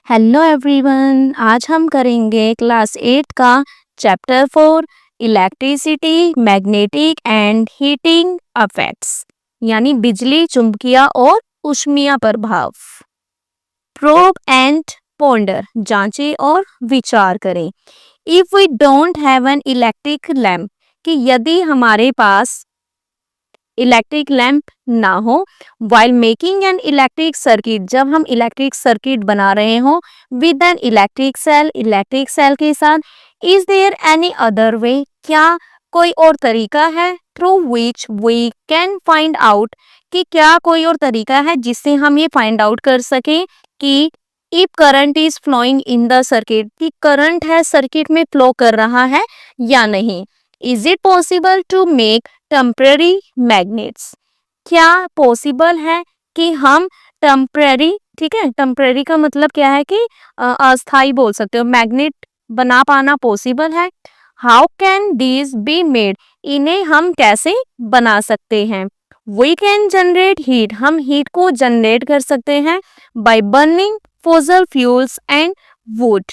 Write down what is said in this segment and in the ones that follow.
Hello everyone, आज हम करेंगे क्लास 8 का chapter 4 electricity magnetic and heating effects यानी बिजली, चुंबकीय और ऊष्मीय प्रभाव। प्रोब एंड पोंडर, जांचें और विचार करें। If we don't have an electric lamp, कि यदि हमारे पास इलेक्ट्रिक लैंप ना हो, while making an electric circuit, जब हम इलेक्ट्रिक सर्किट बना रहे हो, विद एन इलेक्ट्रिक सेल के साथ, is there any other way, क्या कोई और तरीका है, through which we can find out, कि क्या कोई और तरीका है जिससे हम ये फाइंड आउट कर सकें कि if current is flowing in the circuit, कि करंट है सर्किट में फ्लो कर रहा है या नहीं। Is it possible to make temporary magnets, क्या पॉसिबल है कि हम टेम्पररी, ठीक है, टेम्पररी का मतलब क्या है कि अस्थाई बोल सकते हो, मैग्नेट बना पाना पॉसिबल है। How can these be made, इन्हें हम कैसे बना सकते हैं। वी कैन जनरेट हीट, हम हीट को जनरेट कर सकते हैं by burning fossil fuels and would,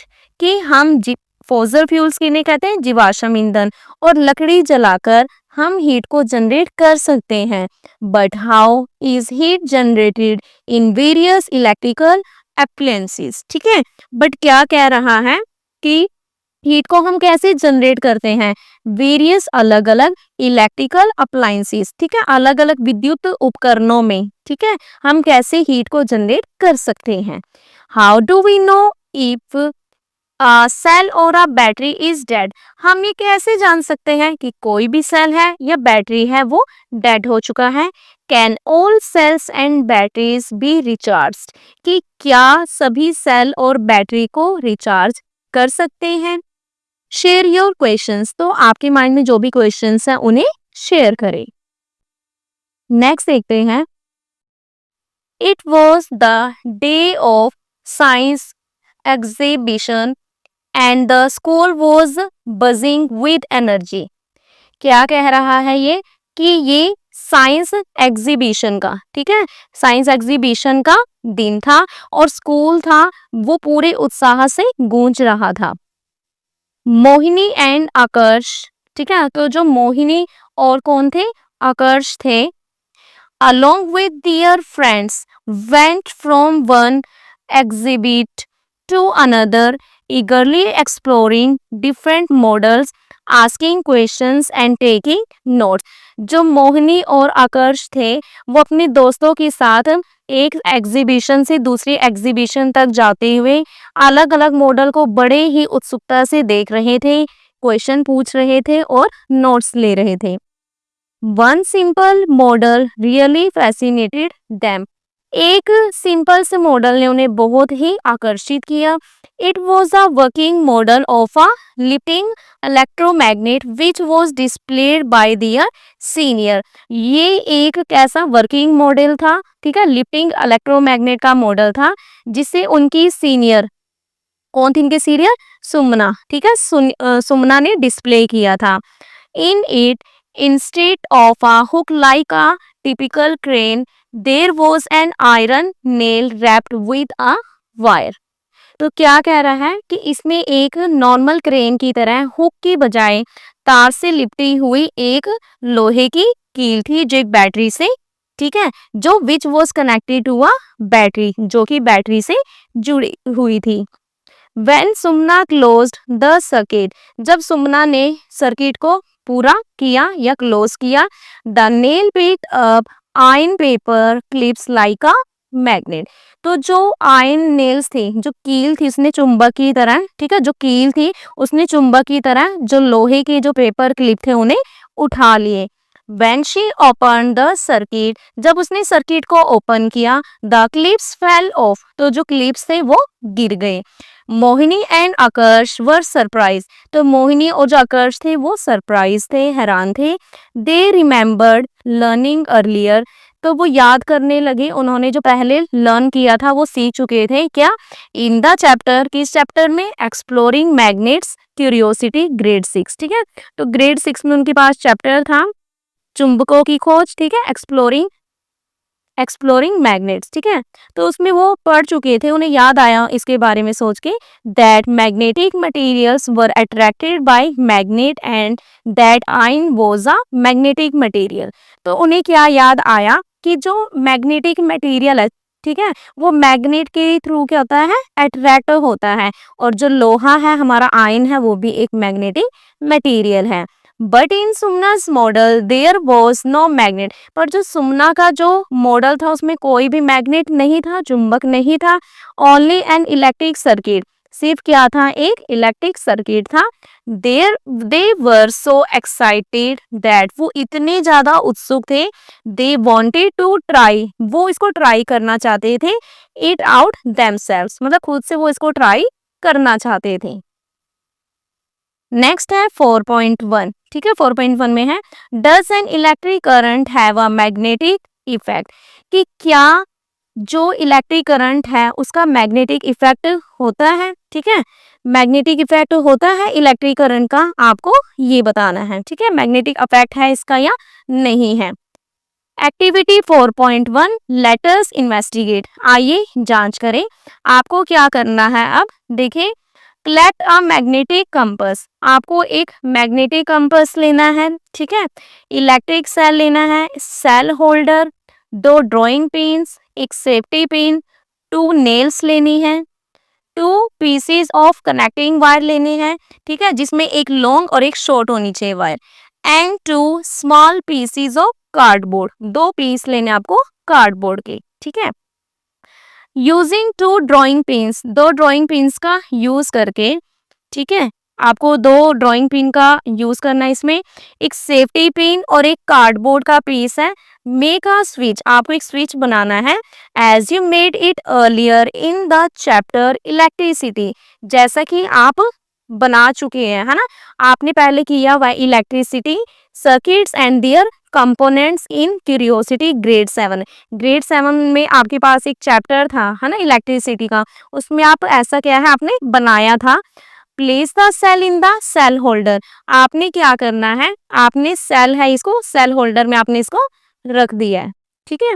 कि हम फॉसिल फ्यूल्स किन्हें कहते हैं, जीवाश्म ईंधन और लकड़ी जलाकर हम हीट को जनरेट कर सकते हैं। But how is heat generated in various electrical appliances, ठीक है, बट क्या कह रहा है कि हीट को हम कैसे जनरेट करते हैं, वेरियस अलग अलग इलेक्ट्रिकल अप्लायंसेस, ठीक है, अलग अलग विद्युत उपकरणों में, ठीक है, हम कैसे हीट को जनरेट कर सकते हैं। How do we know if cell और अ बैटरी इज डेड, हम ये कैसे जान सकते हैं कि कोई भी सेल है या बैटरी है वो डेड हो चुका है। Can all cells and batteries be recharge, कि क्या सभी सेल और बैटरी को रिचार्ज कर सकते हैं। शेयर योर क्वेश्चंस, तो आपके माइंड में जो भी क्वेश्चंस हैं उन्हें शेयर करें। नेक्स्ट देखते हैं। It was the day of science exhibition and the school was buzzing with energy, क्या कह रहा है ये कि ये साइंस एग्जीबिशन का, ठीक है, साइंस एग्जीबिशन का दिन था और स्कूल था वो पूरे उत्साह से गूंज रहा था। मोहिनी एंड आकर्ष, ठीक है, तो जो मोहिनी और कौन थे, आकर्ष थे, along with their friends went from one exhibit to another, eagerly exploring different models, asking questions and taking notes। जो मोहिनी और आकर्ष थे वो अपने दोस्तों के साथ एक एग्जीबिशन से दूसरी एग्जीबिशन तक जाते हुए अलग अलग मॉडल को बड़े ही उत्सुकता से देख रहे थे, क्वेश्चन पूछ रहे थे और नोट्स ले रहे थे। One simple model really fascinated them, एक सिंपल से मॉडल ने उन्हें बहुत ही आकर्षित किया। It was a working model of a lifting electromagnet which was displayed by their senior, ये एक कैसा वर्किंग मॉडल था, ठीक है, लिफ्टिंग इलेक्ट्रोमैग्नेट का मॉडल था जिसे उनकी सीनियर, कौन थी इनके सीनियर, सुमना, ठीक है, सुमना ने डिस्प्ले किया था। In it, instead of a hook like a typical crane, there was an iron nail wrapped with a wire। तो क्या कह रहा है कि इसमें एक नॉर्मल क्रेन की तरह हुक की बजाय तार से लिपटी हुई एक लोहे की कील थी जो एक बैटरी से, ठीक है, जो which was connected to a battery, जो कि बैटरी से जुड़ी हुई थी। When Sumana closed the circuit, जब सुमना ने सर्किट को पूरा किया या क्लोज किया, the nail picked up iron paper clips like a magnet, तो जो आयरन नेल्स थी, जो कील थी, उसने चुंबक की तरह, ठीक है, जो कील थी उसने चुंबक की तरह जो लोहे के जो पेपर क्लिप थे उन्हें उठा लिए। When she opened the circuit, जब उसने सर्किट को ओपन किया, the clips fell off, तो जो क्लिप्स थे वो गिर गए। Mohini and Aakarsh were surprise, तो मोहिनी और जो आकर्ष थे वो सरप्राइज थे, हैरान थे। दे रिमेम्बर्ड लर्निंग अर्लियर, तो वो याद करने लगे, उन्होंने जो पहले लर्न किया था वो सीख चुके थे, क्या, इन द चैप्टर, किस चैप्टर में, एक्सप्लोरिंग मैग्नेट्स क्यूरियोसिटी ग्रेड 6, ठीक है, तो ग्रेड 6 में उनके पास चैप्टर था चुंबकों की खोज, ठीक है, एक्सप्लोरिंग एक्सप्लोरिंग मैग्नेट्स, ठीक है। तो उसमें वो पढ़ चुके थे, उन्हें याद आया इसके बारे में सोच के, that magnetic materials were attracted by magnet and that ion was a magnetic material. तो उन्हें क्या याद आया कि जो मैग्नेटिक मटेरियल है, ठीक है, वो मैग्नेट के थ्रू क्या होता है, अट्रैक्ट होता है। और जो लोहा है हमारा आयन है, वो भी एक मैग्नेटिक मटेरियल है। बट इन सुमनास model there was no magnet, पर जो सुमना का जो मॉडल था उसमें कोई भी मैग्नेट नहीं था, चुंबक नहीं था। ओनली एन इलेक्ट्रिक सर्किट, सिर्फ क्या था, एक इलेक्ट्रिक सर्किट था। There they were so excited that, वो इतने ज्यादा उत्सुक थे, दे वांटेड टू ट्राई, वो इसको ट्राई करना चाहते थे, इट आउट देमसेल्व्स, मतलब खुद से वो इसको ट्राई करना चाहते थे। नेक्स्ट है 4.1, ठीक है। 4.1 में है, does N electric current have a magnetic effect, कि क्या जो इलेक्ट्रिक करंट है उसका मैग्नेटिक इफेक्ट होता है, ठीक है। मैग्नेटिक इफेक्ट होता है इलेक्ट्रिक करंट का, आपको ये बताना है, ठीक है, मैग्नेटिक इफेक्ट है इसका या नहीं है। एक्टिविटी 4.1, लेट अस इन्वेस्टिगेट, आइए जांच करें। आपको क्या करना है, अब देखिए, कलेक्ट अ मैग्नेटिक कंपास, आपको एक मैग्नेटिक कंपास लेना है, ठीक है। इलेक्ट्रिक सेल लेना है, सेल होल्डर, 2 ड्राइंग पिन्स, एक सेफ्टी पिन, 2 नेल्स लेनी है, 2 पीसेस ऑफ कनेक्टिंग वायर लेने हैं, ठीक है, जिसमें एक लॉन्ग और एक शॉर्ट होनी चाहिए wire, and 2 small pieces of cardboard, 2 piece लेने आपको कार्डबोर्ड के, ठीक है। Using 2 drawing pins, 2 drawing pins का यूज करके, ठीक है, आपको 2 ड्राइंग पिन का यूज करना है इसमें, एक सेफ्टी पिन और एक कार्डबोर्ड का पीस है। मेक अ स्विच, आपको एक स्विच बनाना है, as you made it earlier in the chapter electricity, जैसा कि आप बना चुके हैं, है ना, आपने पहले किया हुआ electricity circuits and there components in Curiosity grade 7। Grade 7 में आपके पास एक चैप्टर था, है ना, इलेक्ट्रिसिटी का, उसमें आप ऐसा क्या है आपने बनाया था। Place the cell in the cell holder, आपने क्या करना है, आपने सेल है इसको सेल होल्डर में आपने इसको रख दिया है, ठीक है।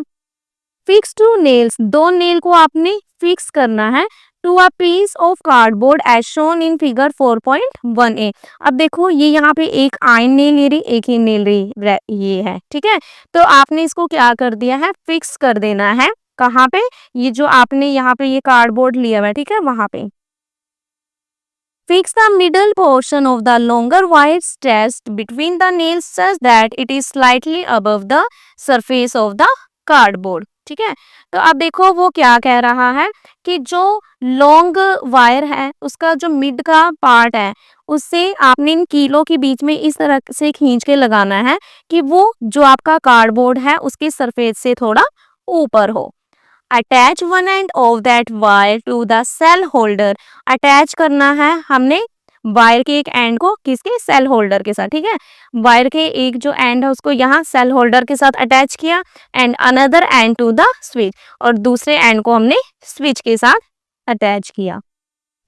फिक्स 2 नेल्स, 2 नेल को आपने फिक्स करना है to a piece of cardboard as shown in figure 4.1a। अब देखो ये यहाँ पे एक आयन नेल ले रही, एक ही नेल रही, ये है, ठीक है। तो आपने इसको क्या कर दिया है, फिक्स कर देना है, कहाँ पे, ये जो आपने यहाँ पे ये कार्डबोर्ड लिया हुआ है, ठीक है, वहां पे। Fix the middle portion of the longer wire stretched between the nails such that it is slightly above the surface of the cardboard, ठीक है। तो अब देखो वो क्या कह रहा है कि जो लॉन्ग वायर है उसका जो मिड का पार्ट है उससे आपने इन कीलों के बीच में इस तरह से खींच के लगाना है कि वो जो आपका कार्डबोर्ड है उसके सरफेस से थोड़ा ऊपर हो। Attach one end of that wire to the cell holder, attach करना है हमने वायर के एक एंड को किसके, सेल होल्डर के साथ, ठीक है। वायर के एक जो एंड है उसको यहाँ सेल होल्डर के साथ अटैच किया, and another end to the switch, और दूसरे एंड को हमने स्विच के साथ अटैच किया।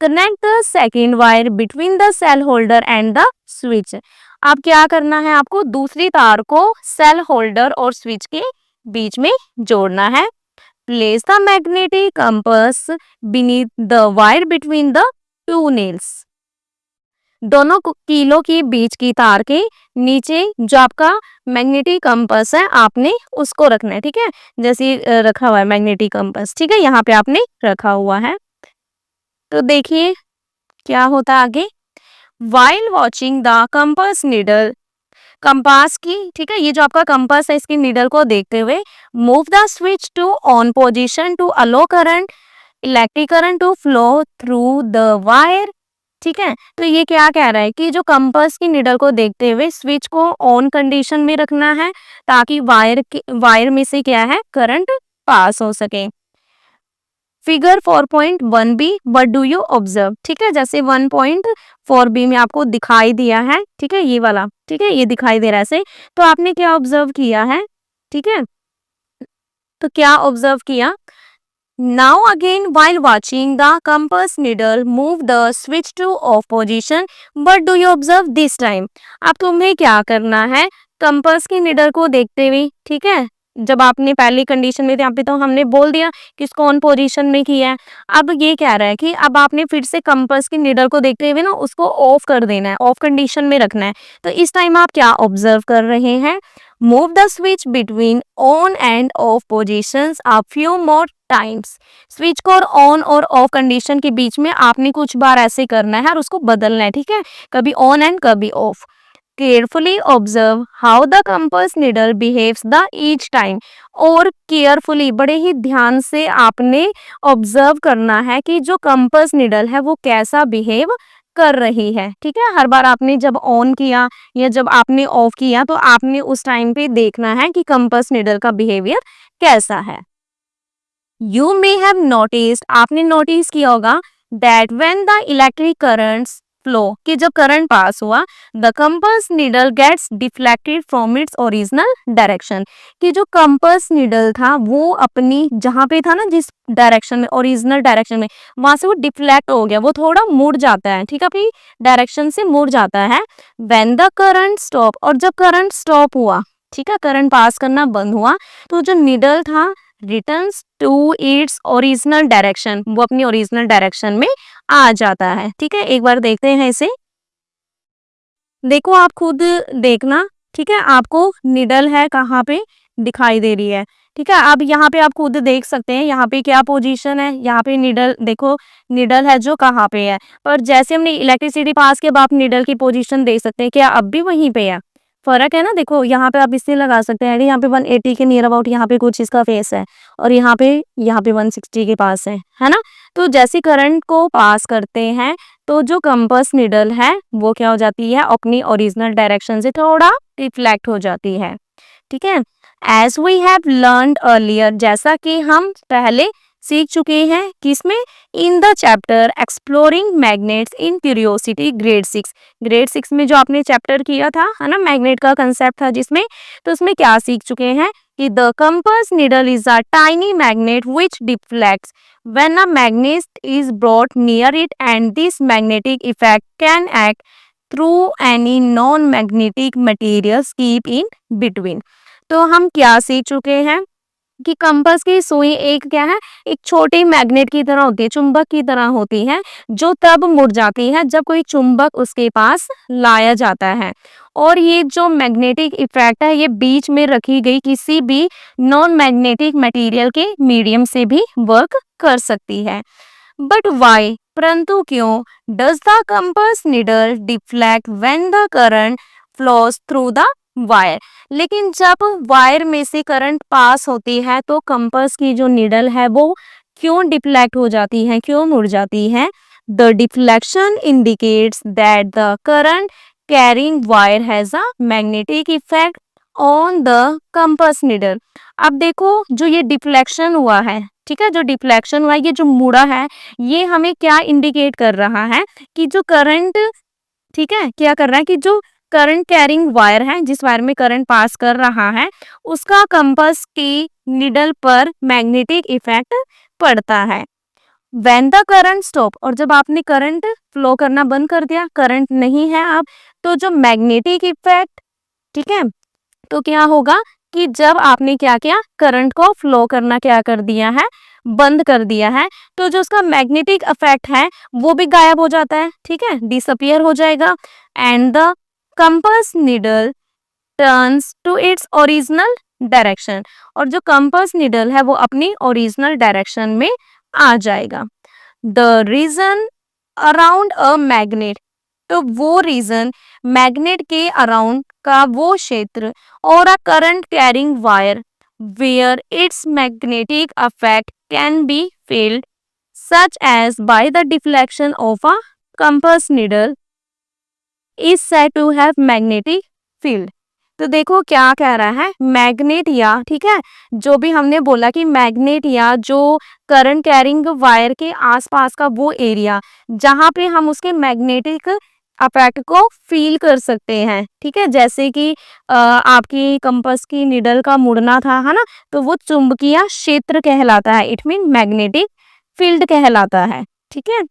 Connect the second wire between the cell holder and the switch, अब क्या करना है, आपको दूसरी तार को सेल होल्डर और स्विच के बीच में जोड़ना है। Place the magnetic compass beneath the wire between the two nails, दोनों कीलों के बीच की तार के नीचे जो आपका मैग्नेटिक कंपास है आपने उसको रखना है, ठीक है, जैसे रखा हुआ है मैग्नेटिक कंपास, ठीक है, यहाँ पे आपने रखा हुआ है। तो देखिए क्या होता है आगे, while watching the compass needle, compass की, ठीक है, ये जो आपका कंपास है इसकी नीडल को देखते हुए move the switch to on position to allow current electric current to flow through the wire, ठीक है। तो ये क्या कह रहा है कि जो कंपास की नीडल को देखते हुए स्विच को ऑन कंडीशन में रखना है ताकि वायर में से क्या है करंट पास हो सके। Figure 4.1 B, what do you observe, ठीक है, जैसे 1.4 बी में आपको दिखाई दिया है, ठीक है, ये वाला, ठीक है, ये दिखाई दे रहा है ऐसे, तो आपने क्या ऑब्जर्व किया है, ठीक है, तो क्या ऑब्जर्व किया, now again while watching the compass needle move the switch to off position, what do you observe this time, अब तुम्हें क्या करना है, कंपास की निडल को देखते हुए, ठीक है, जब आपने पहली कंडीशन में थे यहाँ पे तो हमने बोल दिया कि इसको ऑन पोजीशन में किया है। अब ये कह रहा है कि अब आपने फिर से कंपास की नीडल को देखते हुए ना उसको ऑफ कर देना है, ऑफ कंडीशन में रखना है। तो इस टाइम आप क्या ऑब्जर्व कर रहे हैं? Move the switch between on and of positions a few more times. Switch को ऑन और ऑफ कंडीशन के बीच में आपने कुछ बार ऐसे करना है और उसको बदलना है, ठीक है, कभी ऑन एंड कभी of. Carefully observe how the compass needle behaves the each time. और केयरफुली बड़े ही ध्यान से आपने ऑब्जर्व करना है कि जो कंपास नीडल है वो कैसा बिहेव कर रही है, ठीक है। हर बार आपने जब ऑन किया या जब आपने ऑफ किया तो आपने उस टाइम पे देखना है कि कंपास नीडल का बिहेवियर कैसा है। यू मे हैव नोटिस्ड, आपने नोटिस किया होगा that when the electric currents flow, कि जब करंट पास हुआ, the compass needle gets deflected from its original direction, कि जो कंपास नीडल था वो अपनी जहां पे था ना, जिस डायरेक्शन में, ओरिजिनल डायरेक्शन में, वहां से वो डिफ्लेक्ट हो गया, वो थोड़ा मुड़ जाता है, ठीक है, अपनी डायरेक्शन से मुड़ जाता है। व्हेन द करंट स्टॉप, और जब करंट स्टॉप हुआ, ठीक है, करंट पास करना बंद हुआ, तो जो नीडल था returns to its original direction, वो अपनी ओरिजिनल डायरेक्शन में आ जाता है, ठीक है। एक बार देखते हैं इसे, देखो आप खुद देखना, ठीक है, आपको निडल है कहाँ पे दिखाई दे रही है, ठीक है। अब यहाँ पे आप खुद देख सकते हैं यहाँ पे क्या पोजीशन है, यहाँ पे निडल देखो, निडल है जो कहाँ पे है, पर जैसे हमने इलेक्ट्रिसिटी पास किया अब आप निडल की पोजीशन देख सकते हैं, क्या अब भी वहीं पे है? फर्क है ना, देखो यहाँ पे आप इससे लगा सकते हैं, यहाँ पे 180 के नियर अबाउट यहाँ पे कुछ इसका फेस है, और यहाँ पे 160 के पास है ना। तो जैसे करंट को पास करते हैं तो जो कंपास निडल है वो क्या हो जाती है, अपनी ओरिजिनल डायरेक्शन से थोड़ा रिफ्लेक्ट हो जाती है, ठीक है। As we have learned earlier, जैसा कि हम पहले सीख चुके हैं, किसमें, in the chapter exploring magnets in Curiosity grade 6 में जो आपने चैप्टर किया था, है ना, मैग्नेट का कंसेप्ट था जिसमें, तो उसमें क्या सीख चुके हैं कि the compass needle is a tiny magnet which deflects when a magnet is brought near it, and this magnetic effect can act through any non-magnetic materials keep in between। तो हम क्या सीख चुके हैं कि कंपास की सुई एक क्या है, एक छोटी मैग्नेट की तरह होती है, चुंबक की तरह होती है, जो तब मुड़ जाती है जब कोई चुंबक उसके पास लाया जाता है। और ये जो मैग्नेटिक इफेक्ट है ये बीच में रखी गई किसी भी नॉन मैग्नेटिक मटेरियल के मीडियम से भी वर्क कर सकती है। बट वाई, परंतु क्यों, does the compass needle deflect when the current flows through the wire, लेकिन जब वायर में से करंट पास होती है तो कंपास की जो नीडल है वो क्यों डिफ्लेक्ट हो जाती है, क्यों मुड़ जाती है? The deflection indicates that the current carrying wire has a magnetic effect on the compass needle. अब देखो जो ये डिफ्लेक्शन हुआ है, ठीक है, जो डिफ्लेक्शन हुआ है, ये जो मुड़ा है, ये हमें क्या इंडिकेट कर रहा है कि जो करंट, ठीक है, क्या कर रहा है कि जो करंट कैरिंग वायर है, जिस वायर में करंट पास कर रहा है, उसका कंपास की निडल पर मैग्नेटिक इफेक्ट पड़ता है। व्हेन द करंट स्टॉप, और जब आपने करंट फ्लो करना बंद कर दिया, करंट नहीं है अब, तो जो मैग्नेटिक इफेक्ट, ठीक है, तो क्या होगा कि जब आपने क्या किया, करंट को फ्लो करना क्या कर दिया है, बंद कर दिया है, तो जो उसका मैग्नेटिक इफेक्ट है वो भी गायब हो जाता है, ठीक है, डिसअपियर हो जाएगा। And the compass needle turns to its original direction, और जो कंपास नीडल है वो अपनी ओरिजिनल डायरेक्शन में आ जाएगा। The region around a magnet, तो वो रीजन मैग्नेट के अराउंड का वो क्षेत्र, और a current carrying wire where its magnetic effect can be field such as by the deflection of a compass needle is said to have magnetic field. तो देखो क्या कह रहा है, मैग्नेट या, ठीक है, जो भी हमने बोला कि मैग्नेट या जो करंट कैरिंग वायर के आसपास का वो एरिया जहां पे हम उसके मैग्नेटिक अफेक्ट को फील कर सकते हैं, ठीक है, जैसे कि आपकी कंपास की निडल का मुड़ना था, है ना, तो वो चुंबकीय क्षेत्र कहलाता है, इट मीन मैग्नेटिक फील्ड कहलाता है, ठीक है।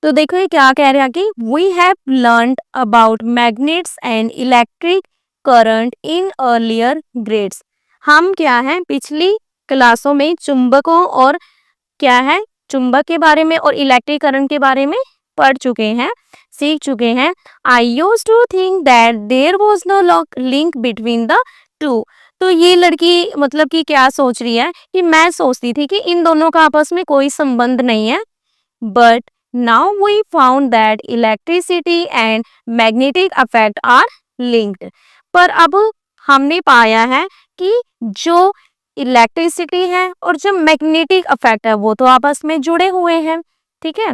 तो देखो ये क्या कह रहा है कि we have learned about magnets and electric current in earlier grades. हम क्या है पिछली क्लासों में चुंबकों और क्या है चुंबक के बारे में और इलेक्ट्रिक करंट के बारे में पढ़ चुके हैं, सीख चुके हैं। I used to think that there was no link between the two. तो ये लड़की मतलब कि क्या सोच रही है कि मैं सोचती थी कि इन दोनों का आपस में कोई संबंध नहीं है, but now we found that electricity and magnetic effect are linked. पर अब हमने पाया है कि जो इलेक्ट्रिसिटी है और जो मैग्नेटिक अफेक्ट है वो तो आपस में जुड़े हुए हैं। ठीक है,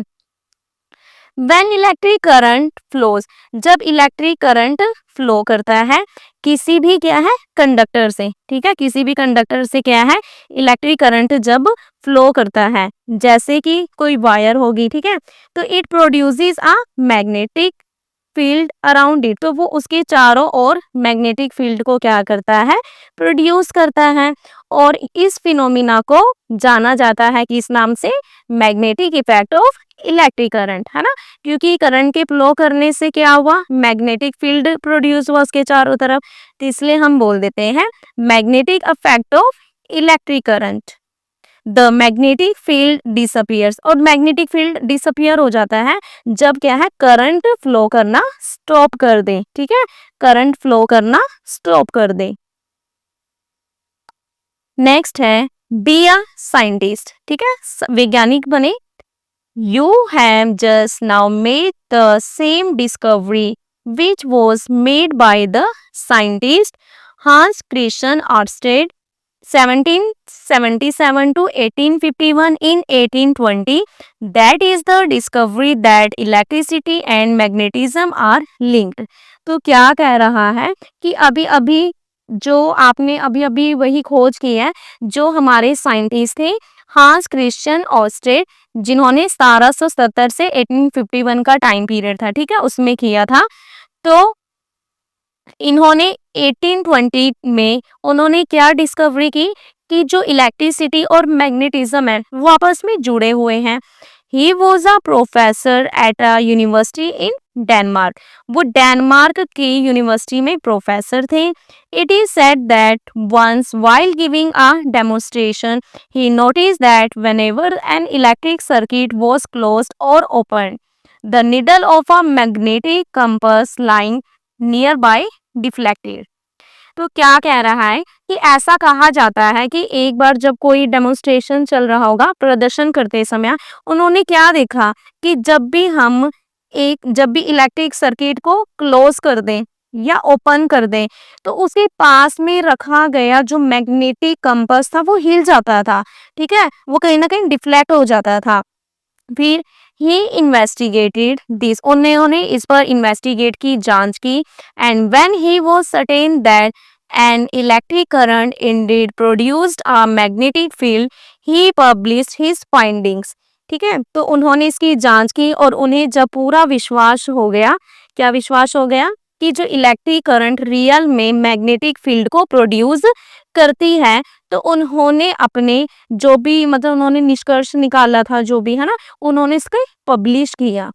व्हेन इलेक्ट्रिक करंट फ्लोज, जब इलेक्ट्रिक करंट फ्लो करता है किसी भी क्या है कंडक्टर से, ठीक है, किसी भी कंडक्टर से क्या है इलेक्ट्रिक करंट जब फ्लो करता है, जैसे कि कोई वायर होगी, ठीक है, तो it produces a magnetic field around it. तो वो उसके चारों ओर मैग्नेटिक फील्ड को क्या करता है प्रोड्यूस करता है। और इस फिनोमिना को जाना जाता है किस नाम से, magnetic effect of electric current, है ना, क्योंकि करंट के फ्लो करने से क्या हुआ मैग्नेटिक फील्ड प्रोड्यूस हुआ उसके चारों तरफ, तो इसलिए हम बोल देते हैं magnetic effect of electric current. The magnetic field disappears, और मैग्नेटिक फील्ड डिसअपियर हो जाता है जब क्या है करंट फ्लो करना स्टॉप कर दे। ठीक है, करंट फ्लो करना स्टॉप कर दे। नेक्स्ट है बी अ साइंटिस्ट। ठीक है, वैज्ञानिक बने। You have just now made the same discovery which was made by the scientist Hans Christian Ørsted 1777 to 1851 in 1820. That is the discovery that electricity and magnetism are linked. तो क्या कह रहा है कि अभी अभी जो आपने अभी अभी वही खोज की है जो हमारे साइंटिस्ट थे हांस क्रिश्चियन ऑर्स्टेड, जिन्होंने 1770 से 1851 का टाइम पीरियड था, ठीक है, उसमें किया था। तो इन्होंने 1820 में उन्होंने क्या डिस्कवरी की कि जो इलेक्ट्रिसिटी और मैग्नेटिज्म है वो आपस में जुड़े हुए हैं। He was a professor at a university in Denmark, वो डेनमार्क की यूनिवर्सिटी में प्रोफेसर थे। It is said that once while giving a demonstration he notice that whenever an electric circuit was closed और open the needle of a magnetic compass lying nearby deflected. तो क्या कह रहा है कि ऐसा कहा जाता है कि एक बार जब कोई डेमोन्स्ट्रेशन चल रहा होगा प्रदर्शन करते समय, उन्होंने क्या देखा कि जब भी इलेक्ट्रिक सर्किट को क्लोज कर दें या ओपन कर दें तो उसके पास में रखा गया जो मैग्नेटिक कंपास था वो हिल जाता था। ठीक है, वो कहीं ना कहीं डिफ्लेक्ट हो जाता था। फिर ही इन्वेस्टिगेटेड दिस, उन्होंने इस पर इन्वेस्टिगेट की, जांच की। And when he was certain that N electric current Indeed produced a magnetic field he published his findings. ठीक है, तो उन्होंने इसकी जांच की और उन्हें जब पूरा विश्वास हो गया, क्या विश्वास हो गया कि जो इलेक्ट्रिक करंट रियल में मैग्नेटिक फील्ड को प्रोड्यूस करती है, तो उन्होंने अपने जो भी मतलब उन्होंने निष्कर्ष निकाला था जो भी है ना, उन्होंने इसको पब्लिश किया।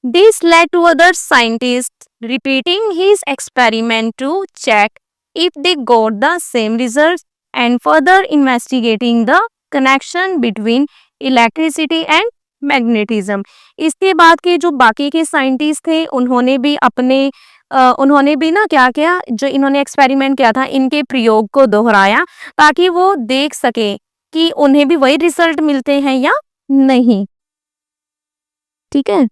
This led to other scientist repeating his experiment to check if they got the same result and further investigating the connection between electricity and magnetism. इसके बाद के जो बाकी के साइंटिस्ट थे उन्होंने भी ना क्या किया, जो इन्होंने एक्सपेरिमेंट किया था इनके प्रयोग को दोहराया ताकि वो देख सके कि उन्हें भी वही रिजल्ट मिलते हैं या नहीं। ठीक है,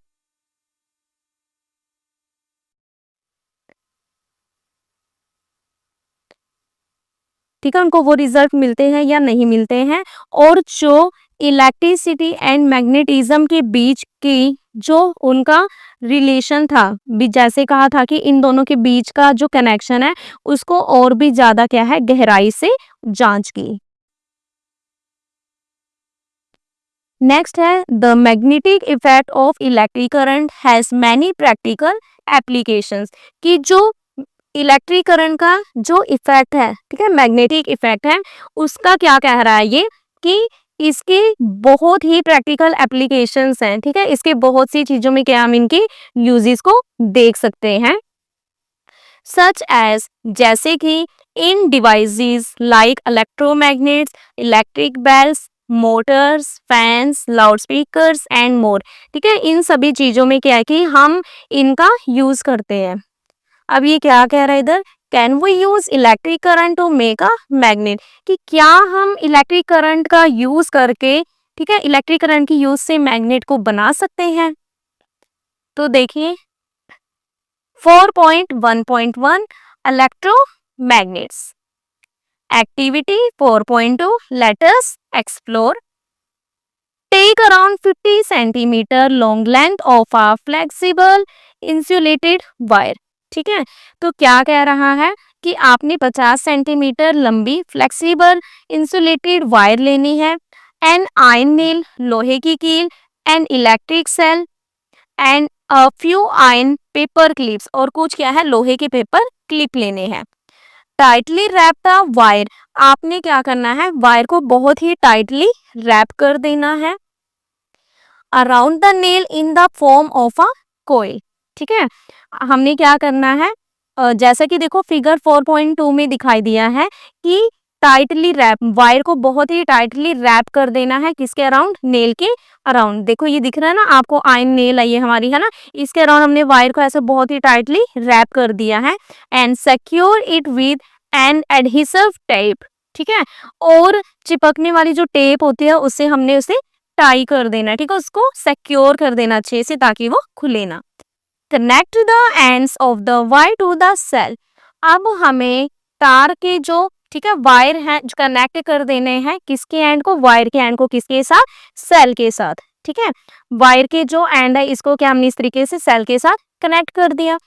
ठीक है, उनको वो रिजल्ट मिलते हैं या नहीं मिलते हैं। और जो इलेक्ट्रिसिटी एंड मैग्नेटिज्म के बीच की जो उनका रिलेशन था, भी जैसे कहा था कि इन दोनों के बीच का जो कनेक्शन है उसको और भी ज्यादा क्या है गहराई से जांच की। नेक्स्ट है the magnetic effect of electric current has many practical applications, कि जो इलेक्ट्रिक करंट का जो इफेक्ट है, ठीक है, मैग्नेटिक इफेक्ट है, उसका क्या कह रहा है ये कि इसके बहुत ही प्रैक्टिकल एप्लीकेशंस हैं। ठीक है, इसके बहुत सी चीजों में क्या हम इनकी यूजेस को देख सकते हैं। सच एज जैसे कि in devices like electromagnets, electric bells, motors, fans, loudspeakers and more. ठीक है, इन सभी चीजों में क्या है कि हम इनका यूज करते हैं। अब ये क्या कह रहा है इधर, can we use electric current to make a magnet, कि क्या हम इलेक्ट्रिक करंट का यूज करके, ठीक है, इलेक्ट्रिक करंट की यूज से मैग्नेट को बना सकते हैं। तो देखिए 4.1.1 electromagnets. Activity 4.2 let us explore. Take around 50 centimeter long length of a flexible insulated wire। ठीक है, तो क्या कह रहा है कि आपने 50 सेंटीमीटर लंबी फ्लेक्सिबल इंसुलेटेड वायर लेनी है। एन आयरन नेल, लोहे की कील, an electric cell and a few iron paper clips, और कुछ क्या है, लोहे के पेपर क्लिप लेने हैं। टाइटली रैप द वायर, आपने क्या करना है, वायर को बहुत ही टाइटली रैप कर देना है around the nail in the form of a coil. ठीक है, हमने क्या करना है, जैसा कि देखो फिगर 4.2 में दिखाई दिया है कि टाइटली रैप, वायर को बहुत ही टाइटली रैप कर देना है, किसके अराउंड, नेल के अराउंड। देखो ये दिख रहा है ना आपको, आयन नेल है ये हमारी, है ना, इसके अराउंड हमने वायर को ऐसे बहुत ही टाइटली रैप कर दिया है। And secure it with an adhesive tape. ठीक है, और चिपकने वाली जो टेप होती है उससे हमने उसे टाई कर देना, ठीक है, उसको सिक्योर कर देना अच्छे से ताकि वो खुले ना। Connect the ends of the wire to the cell. अब हमें तार के जो, ठीक है, वायर है जो कनेक्ट कर देने हैं, किसके एंड को, वायर के एंड को किसके साथ, सेल के साथ। ठीक है, वायर के जो एंड है इसको क्या हमने इस तरीके से सेल के साथ कनेक्ट कर दिया।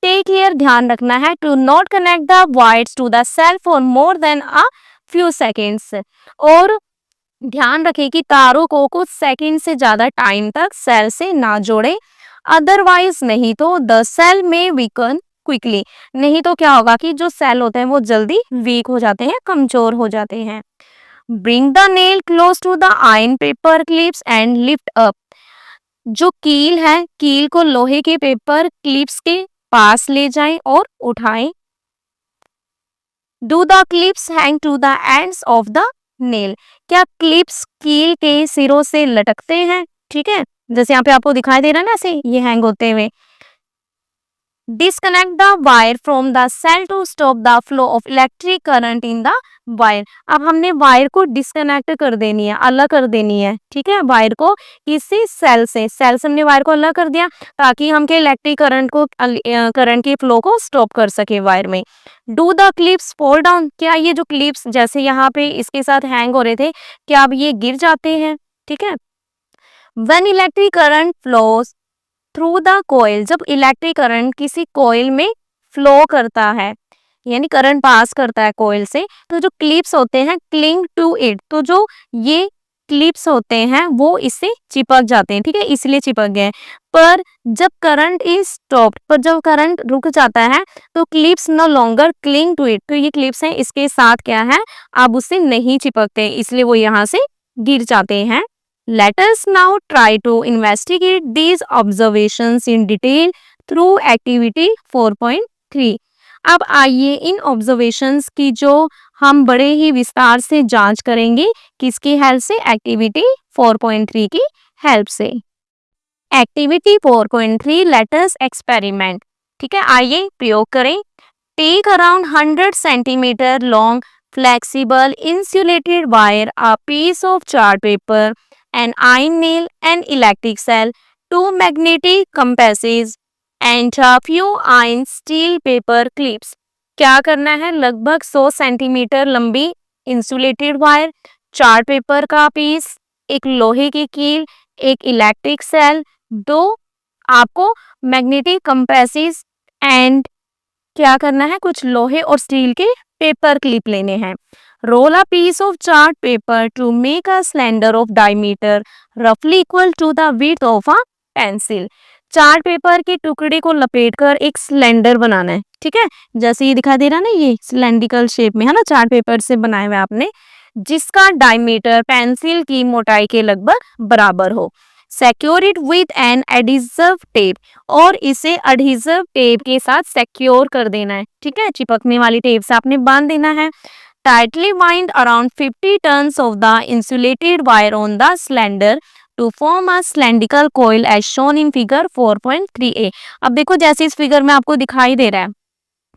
टेक केयर, ध्यान रखना है, to not connect the wires to the cell for more than a few seconds, और ध्यान रखें कि तारों को कुछ सेकंड से ज्यादा टाइम तक सेल से ना जोड़े, अदरवाइज नहीं तो द सेल में वीकन क्विकली, नहीं तो क्या होगा कि जो सेल होते हैं वो जल्दी वीक हो जाते हैं, कमजोर हो जाते हैं। Bring the nail close to the iron paper clips and lift up. जो कील है, कील को लोहे के पेपर क्लिप्स के पास ले जाएं और उठाएं। Do the clips hang to the ends of the nail, क्या क्लिप्स कील के सिरों से लटकते हैं। ठीक है, जैसे यहाँ पे आपको दिखाई दे रहा है ना, ऐसे ये हैंग होते हुए। Disconnect the wire from the cell to stop the flow of electric current in the wire. अब हमने वायर को डिस्कनेक्ट कर देनी है, अलग कर देनी है। ठीक है, वायर को किसी सेल से हमने वायर को अलग कर दिया ताकि हम के इलेक्ट्रिक करंट को, करंट के फ्लो को स्टॉप कर सके वायर में। Do the clips fall down, क्या ये जो क्लिप्स जैसे यहाँ पे इसके साथ हैंग हो रहे थे, क्या अब ये गिर जाते हैं। ठीक है, when electric current flows through the coil, जब इलेक्ट्रिक करंट किसी कोयल में फ्लो करता है, यानी करंट पास करता है कोयल से, तो जो क्लिप्स होते हैं क्लिंग टू इट, तो जो ये क्लिप्स होते हैं वो इससे चिपक जाते हैं। ठीक है, इसलिए चिपक गए। पर जब करंट इज स्टॉप्ड, पर जब करंट रुक जाता है तो clips no longer cling to it, तो ये क्लिप्स हैं इसके साथ क्या है, अब उससे नहीं चिपकते, इसलिए वो यहाँ से गिर जाते हैं। Let us now try to investigate these observations in detail through activity 4.3। अब आइए इन ऑब्जर्वेशंस की जो हम बड़े ही विस्तार से जांच करेंगे, किसकी हेल्प से, एक्टिविटी 4.3 की हेल्प से। Activity 4.3 let us experiment. ठीक है, आइए प्रयोग करें। Take around 100 centimetre long flexible insulated wire, a piece of chart paper, an iron nail, an electric cell, two magnetic compasses and a few iron steel paper clips। क्या करना है, लगभग 100 centimetre लंबी इंसुलेटेड वायर, चार्ट पेपर का piece, एक लोहे की कील, एक इलेक्ट्रिक सेल, दो आपको मैग्नेटिक कंपासेस एंड क्या करना है, कुछ लोहे और स्टील के पेपर क्लिप लेने हैं। Roll a piece of chart paper to make a cylinder of diameter रफली equal to the width of a pencil. Chart paper के टुकड़े को लपेटकर एक सिलेंडर बनाना है। ठीक है, जैसे ये दिखाई दे रहा है ना, ये सिलेंड्रिकल शेप में है ना, चार्ट पेपर से बनाए हुए आपने, जिसका डायमीटर पेंसिल की मोटाई के लगभग बराबर हो। Secure it with an adhesive tape, और इसे एडिसिव टेप के साथ सिक्योर कर देना है, ठीक है, चिपकने वाली टेप से आपने बांध देना है। Tightly wind around 50 turns of the insulated wire on the cylinder to form a cylindrical coil as shown in figure 4.3a। अब देखो जैसे इस फिगर में आपको दिखाई दे रहा है,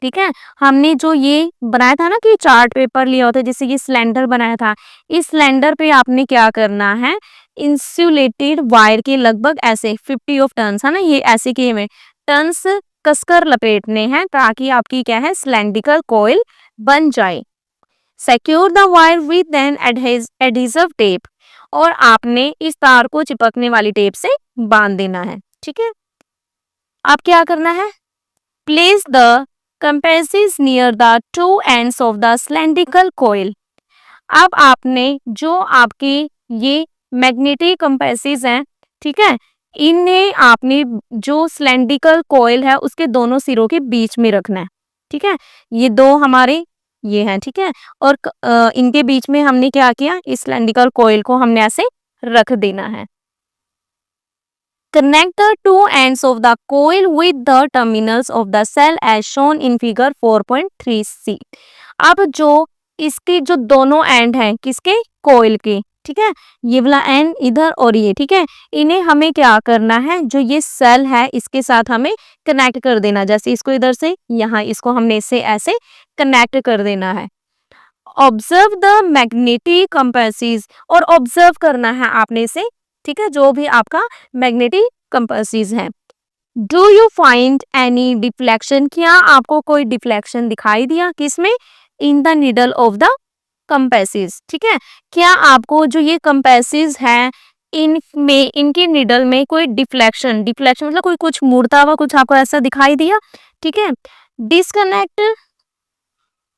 ठीक है, हमने जो ये बनाया था ना कि चार्ट पेपर लिया होता है, जैसे ये सिलेंडर बनाया था, इस सिलेंडर पे आपने क्या करना है, इंसुलेटेड वायर के लगभग ऐसे 50 ऑफ टर्न्स है ना, ये ऐसे किए हुए टर्न्स कसकर लपेटने हैं ताकि आपकी क्या है, सिलेंड्रिकल कॉइल बन जाए। Secure the wire with an adhesive tape, और आपने इस तार को चिपकने वाली टेप से बांध देना है, ठीक है। अब क्या करना है, place the compasses near the two ends of the cylindrical coil. अब आपने जो आपके ये मैग्नेटिक कंपेसेस हैं, ठीक है, इन्हें आपने जो सिलेंड्रिकल कॉइल है उसके दोनों सिरों के बीच में रखना है, ठीक है, ये दो हमारे ये हैं, ठीक है, और इनके बीच में हमने क्या किया, इस सिलेंड्रिकल कॉइल को हमने ऐसे रख देना है। Connect the two ends of the coil with the terminals of the cell as shown in figure 4.3c। अब जो इसके जो दोनों एंड हैं किसके, कोयल के, ठीक है, ये वाला एंड इधर और ये, ठीक है, इन्हें हमें क्या करना है, जो ये सेल है इसके साथ हमें कनेक्ट कर देना, जैसे इसको इधर से यहाँ इसको हमने इससे ऐसे कनेक्ट कर देना है। ऑब्जर्व द मैग्नेटिक कंपल्सिस, और ऑब्जर्व करना है आपने इसे, ठीक है, जो भी आपका मैग्नेटिक कंपल्सिस है। Do you find any deflection, क्या आपको कोई डिफ्लेक्शन दिखाई दिया, किसमें, in the needle of the compasses, ठीक है, क्या आपको जो ये कंपल्सिस है इनमें, इनकी नीडल में कोई डिफ्लेक्शन, डिफ्लेक्शन मतलब कोई कुछ मुड़ता हुआ कुछ आपको ऐसा दिखाई दिया, ठीक है। डिस्कनेक्ट,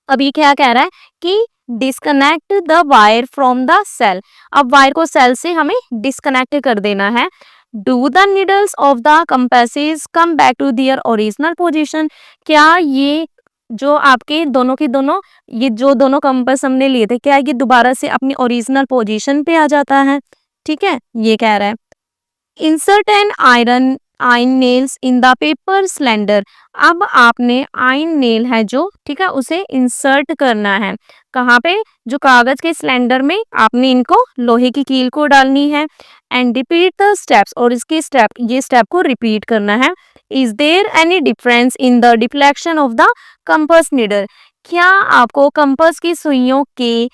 अभी क्या कह रहा है कि disconnect the wire from the cell, अब वायर को सेल से हमें डिस्कनेक्ट कर देना है। Do the needles of the compasses come back to their original position, क्या ये जो आपके दोनों के दोनों, ये जो दोनों कंपास हमने लिए थे, क्या ये दोबारा से अपनी ओरिजिनल पोजीशन पे आ जाता है, ठीक है, ये कह रहा है। Insert an iron nails in the paper cylinder, अब आपने आयन नेल है जो, ठीक है, उसे इंसर्ट करना है, कहाँ पे, जो कागज के सिलेंडर में आपने इनको लोहे की कील को डालनी है। एंड रिपीट द स्टेप्स, और इसके स्टेप, ये स्टेप को रिपीट करना है। Is there any difference in the deflection of the compass needle, क्या आपको कंपास की सुइयों के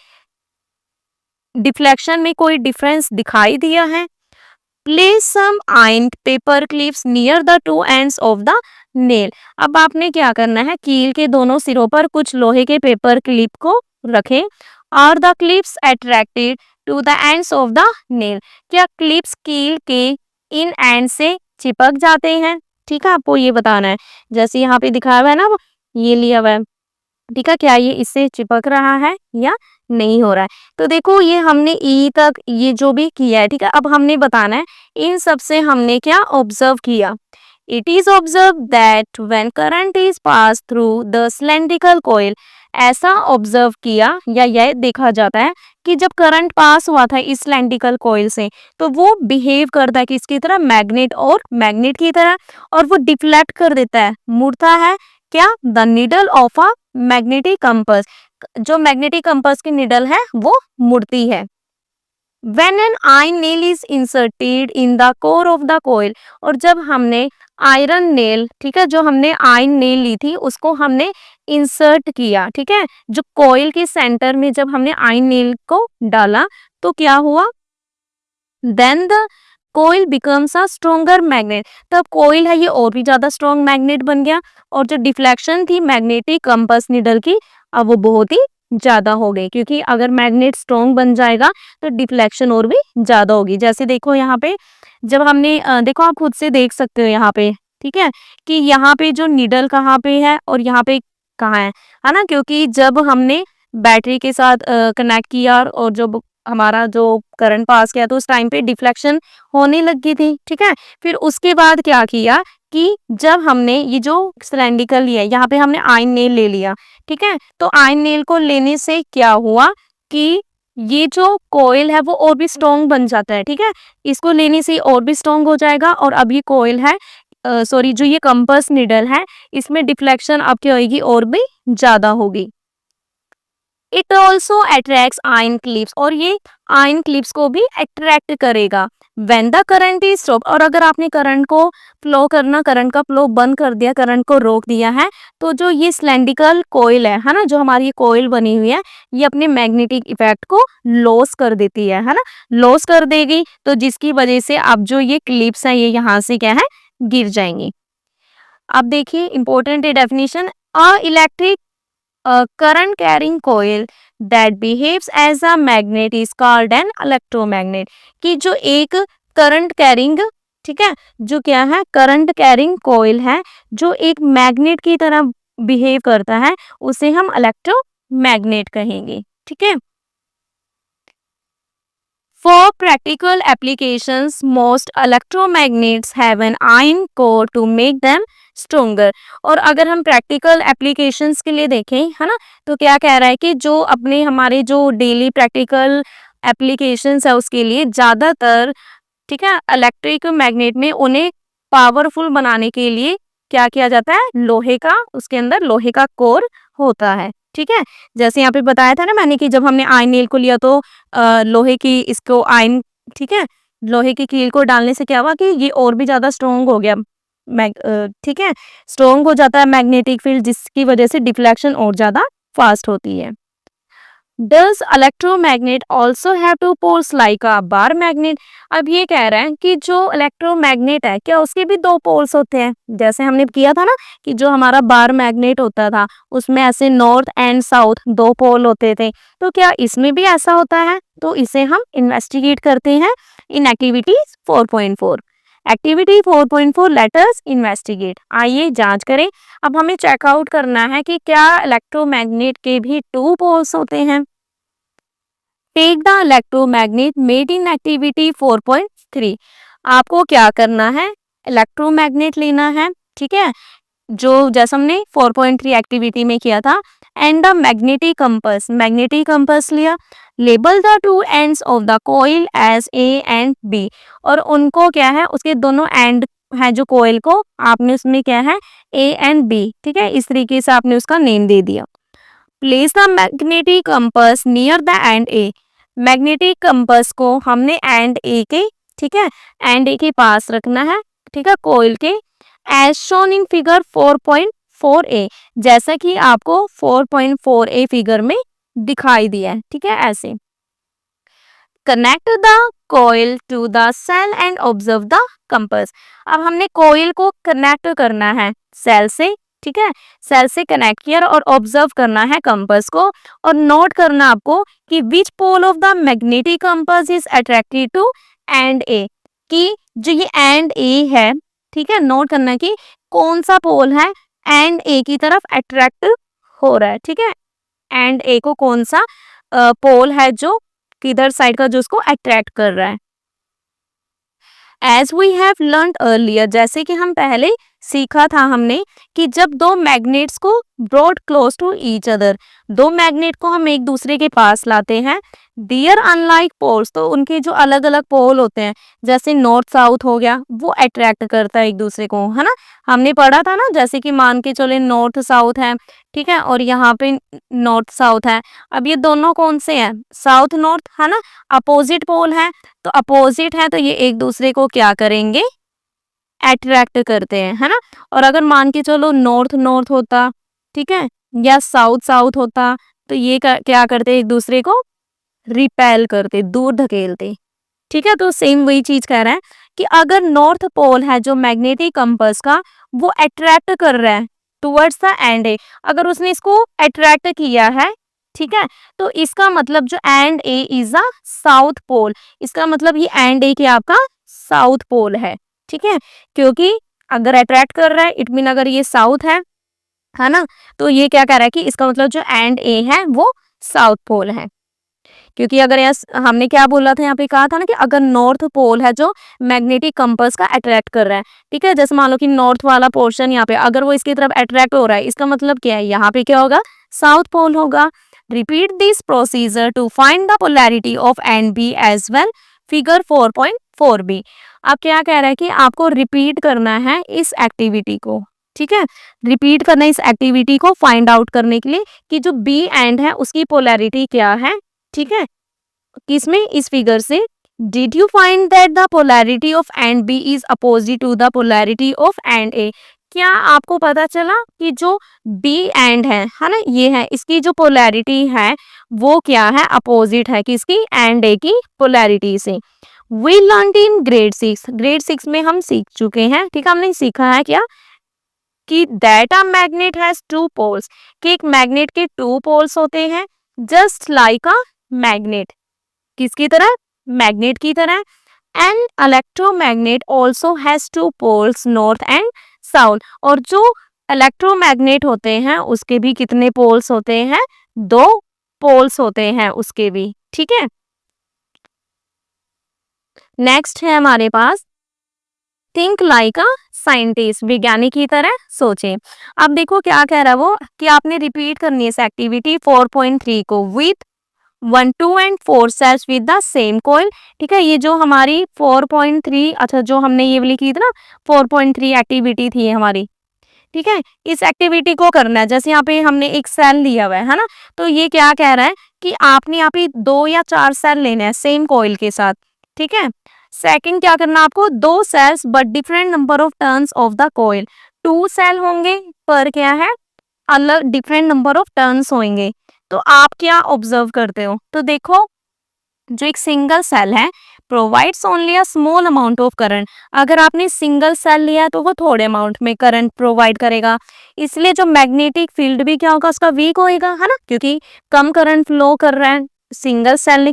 डिफ्लेक्शन में कोई डिफरेंस दिखाई दिया है। Place some iron paper clips near the two ends of the nail, अब आपने क्या करना है, कील के दोनों सिरों पर कुछ लोहे के पेपर क्लिप को रखें। और the clips attracted to the ends of the nail, क्या क्लिप्स कील के इन एंड से चिपक जाते हैं, ठीक है, आपको ये बताना है, जैसे यहाँ पे दिखाया हुआ है ना, ये लिया हुआ है, ठीक है, क्या ये इससे चिपक रहा है या नहीं हो रहा है। तो देखो ये हमने ई तक ये जो भी किया है, ठीक है, अब हमने बताना है इन सब से हमने क्या ऑब्जर्व किया। It is observe that when current is pass through the cylindrical coil, ऐसा ऑब्जर्व किया या यह देखा जाता है कि जब करंट पास हुआ था इस सिलेंड्रिकल कॉइल से, तो वो बिहेव करता है किसकी तरह, मैग्नेट, और मैग्नेट की तरह, और वो डिफ्लेक्ट कर देता है, मुड़ता है, क्या, the needle of a magnetic compass, जो मैग्नेटिक कंपास की निडल है वो मुड़ती है। When an iron nail is inserted in the core of the coil, और जब हमने आयरन नेल, ठीक है, जो हमने आयरन नेल ली थी उसको हमने इंसर्ट किया, ठीक है, जो कोयल के सेंटर में जब हमने आयरन नेल को डाला तो क्या हुआ, then the coil becomes a stronger magnet, तब कोयल है ये और भी ज्यादा स्ट्रॉन्ग मैग्नेट बन गया, और जो डिफ्लेक्शन थी मैग्नेटिक कंपास निडल की, अब वो बहुत ही ज्यादा हो गई, क्योंकि अगर मैग्नेट स्ट्रॉन्ग बन जाएगा तो डिफ्लेक्शन और भी ज्यादा होगी। जैसे देखो यहाँ पे जब हमने देखो आप खुद से देख सकते हो यहाँ पे, ठीक है, कि यहाँ पे जो निडल कहाँ पे है और यहाँ पे कहाँ है ना, क्योंकि जब हमने बैटरी के साथ कनेक्ट किया और जो हमारा जो करंट पास किया तो उस टाइम पे डिफ्लेक्शन होने लगी थी, ठीक है। फिर उसके बाद क्या किया कि जब हमने ये जो सिलेंड्रिकल लिया, यहाँ पे हमने आयरन नेल ले लिया, ठीक है, तो आयरन नेल को लेने से क्या हुआ कि ये जो कॉइल है वो और भी स्ट्रॉन्ग बन जाता है, ठीक है। इसको लेने से और भी स्ट्रॉन्ग हो जाएगा और अब ये कॉइल है, सॉरी, जो ये कंपास नीडल है, इसमें डिफ्लेक्शन आपकी होगी और भी ज्यादा होगी। It also attracts ion clips, और ये आयन क्लिप्स को भी अट्रैक्ट करेगा। When the current is stop, और अगर आपने करंट को फ्लो करना, करंट का फ्लो बंद कर दिया, करंट को रोक दिया है, तो जो ये सिलेंड्रिकल कॉइल है ना, जो हमारी कॉइल बनी हुई है, ये अपने मैग्नेटिक इफेक्ट को लॉस कर देती है ना, लॉस कर देगी, तो जिसकी वजह से अब जो ये क्लिप्स है ये यहाँ से क्या है, गिर जाएंगी। अब देखिए important definition, a electric a current carrying coil that behaves as a magnet is called an electromagnet। कि जो एक करंट कैरिंग, ठीक है, जो क्या है, करंट कैरिंग कॉइल है, जो एक मैग्नेट की तरह बिहेव करता है, उसे हम इलेक्ट्रोमैग्नेट कहेंगे, ठीक है। For practical applications, most electromagnets have an iron core to make them stronger। और अगर हम प्रैक्टिकल एप्लीकेशंस के लिए देखें, है ना, तो क्या कह रहा है कि जो अपने हमारे जो डेली प्रैक्टिकल एप्लीकेशंस है उसके लिए ज़्यादातर, ठीक है, इलेक्ट्रिक मैग्नेट में उन्हें पावरफुल बनाने के लिए क्या किया जाता है, लोहे का, उसके अंदर लोहे का कोर होता है, ठीक है। जैसे यहाँ पे बताया था ना मैंने कि जब हमने आयन नील को लिया तो लोहे की इसको आयन, ठीक है, लोहे की कील को डालने से क्या हुआ कि ये और भी ज्यादा स्ट्रोंग हो गया, ठीक है, स्ट्रोंग हो जाता है मैग्नेटिक फील्ड, जिसकी वजह से डिफ्लेक्शन और ज्यादा फास्ट होती है। Does electromagnet also have two poles like a bar magnet? अब ये कह रहे हैं कि जो इलेक्ट्रोमैग्नेट है क्या उसके भी दो पोल्स होते हैं, जैसे हमने किया था ना कि जो हमारा बार मैग्नेट होता था उसमें ऐसे नॉर्थ एंड साउथ दो पोल होते थे, तो क्या इसमें भी ऐसा होता है? तो इसे हम इन्वेस्टिगेट करते हैं in activity 4.4। Activity 4.4 let us investigate, आइए जांच करें। अब हमें चेकआउट करना है कि क्या इलेक्ट्रोमैग्नेट के भी टू पोल्स होते हैं। Take the electromagnet made in activity 4.3। आपको क्या करना है, इलेक्ट्रोमैग्नेट लेना है, ठीक है, जो जैसा हमने 4.3 एक्टिविटी में किया था, and the magnetic compass, magnetic compass लिया, label the two ends of the coil as A and B, और उनको क्या है, उसके दोनों एंड है जो कॉइल को आपने उसमें क्या है, ए एंड बी, ठीक है, इस तरीके से आपने उसका नेम दे दिया। Place the magnetic compass near the end A, magnetic compass को हमने एंड ए के, ठीक है, एंड ए के पास रखना है, ठीक है, कॉइल के, as shown in figure 4.4a, जैसा कि आपको 4.4a फिगर में दिखाई दिया है, ठीक है, ऐसे। Connect the coil to the cell and observe the compass. अब हमने कॉइल को कनेक्ट करना है सेल से, ठीक है, सेल से कनेक्ट किया और ऑब्जर्व करना है कंपास को, और नोट करना आपको कि which pole of the magnetic compass is attracted to end A, कि जो ये एंड ए है, ठीक है, नोट करना कि कौन सा पोल है एंड ए की तरफ अट्रैक्ट हो रहा है, ठीक है, एंड ए को कौन सा पोल है जो किधर साइड का जो उसको अट्रैक्ट कर रहा है। As we have learn earlier, जैसे कि हम पहले सीखा था हमने कि जब दो मैग्नेट्स को brought close to each other, दो मैग्नेट को हम एक दूसरे के पास लाते हैं, दियर अनलाइक पोल्स, तो उनके जो अलग अलग पोल होते हैं, जैसे नॉर्थ साउथ हो गया, वो अट्रैक्ट करता है एक दूसरे को, है ना, हमने पढ़ा था ना, जैसे कि मान के चले नॉर्थ साउथ है, ठीक है, और यहाँ पे नॉर्थ साउथ है, अब ये दोनों कौन से हैं, साउथ नॉर्थ, है ना, अपोजिट पोल है, तो अपोजिट है तो ये एक दूसरे को क्या करेंगे, अट्रैक्ट करते हैं, है ना। और अगर मान के चलो नॉर्थ नॉर्थ होता, ठीक है, या साउथ साउथ होता, तो ये क्या करते, एक दूसरे को रिपेल करते, दूर धकेलते, ठीक है। तो सेम वही चीज कह रहा है कि अगर नॉर्थ पोल है जो मैग्नेटिक कंपास का, वो अट्रैक्ट कर रहा है टुवर्ड्स द एंड ए, अगर उसने इसको अट्रैक्ट किया है, ठीक है, तो इसका मतलब जो end A is a south pole, इसका मतलब ये एंड ए के आपका साउथ पोल है, ठीक है, क्योंकि अगर अट्रैक्ट कर रहा है इट मीन अगर ये साउथ है ना, तो ये क्या कह रहा है कि इसका मतलब जो एंड ए है वो साउथ पोल है। क्योंकि अगर हमने क्या बोला था, यहाँ पे कहा था ना कि अगर नॉर्थ पोल है जो मैग्नेटिक कंपास का अट्रैक्ट कर रहा है, ठीक है, जैसे मान लो कि नॉर्थ वाला पोर्शन यहाँ पे अगर वो इसकी तरफ अट्रैक्ट हो रहा है, इसका मतलब क्या है, यहाँ पे क्या होगा, साउथ पोल होगा। Repeat this procedure to find the polarity of and B as well. Figure 4.4b। अब क्या कह रहा है कि आपको रिपीट करना है इस एक्टिविटी को, ठीक है, रिपीट करना है इस एक्टिविटी को फाइंड आउट करने के लिए कि जो बी एंड है उसकी पोलैरिटी क्या है, ठीक है, किसमें, इस फिगर से। Did you find that the polarity of end B is opposite to the polarity of end A. क्या आपको पता चला कि जो बी एंड है ना, ये है, इसकी जो पोलैरिटी है वो क्या है, अपोजिट है किसकी, एंड ए की पोलैरिटी से। वी लर्न इन ग्रेड 6 में हम सीख चुके हैं, ठीक है, हमने सीखा है क्या कि that a magnet has two poles, कि एक मैग्नेट के टू पोल्स होते हैं, जस्ट लाइक अ मैग्नेट, किसकी तरह, मैग्नेट की तरह। And electromagnet also has two poles, north and south. और जो इलेक्ट्रोमैग्नेट होते हैं उसके भी कितने पोल्स होते हैं, 2 पोल्स होते हैं उसके भी, ठीक है। नेक्स्ट है हमारे पास थिंक लाइक अ साइंटिस्ट, वैज्ञानिक की तरह सोचें। अब देखो क्या कह रहा है वो कि आपने रिपीट करनी है इस एक्टिविटी 4.3 को with 1, 2 and 4 cells with the same coil, ठीक है। ये जो हमारी 4.3, अच्छा जो हमने ये वाली की थी ना 4.3 एक्टिविटी थी हमारी, ठीक है, इस एक्टिविटी को करना है। जैसे यहाँ पे हमने एक सेल लिया हुआ है ना, तो ये क्या कह रहा है कि आपने यहाँ पे 2 या 4 सेल लेने हैं सेम कॉइल के साथ, ठीक है। सेकंड क्या करना है आपको, 2 cells but different number of turns of the coil, 2 cell होंगे पर क्या है, अलग डिफरेंट नंबर ऑफ टर्न्स होंगे। तो आप क्या ऑब्जर्व करते हो, तो देखो जो एक सिंगल सेल है provides only a small amount of current. अगर आपने सिंगल सेल लिया तो वो थोड़े अमाउंट में करंट प्रोवाइड करेगा, इसलिए जो मैग्नेटिक फील्ड भी क्या होगा उसका वीक होएगा, है ना, क्योंकि कम करंट फ्लो कर रहा है, सिंगल सेल ने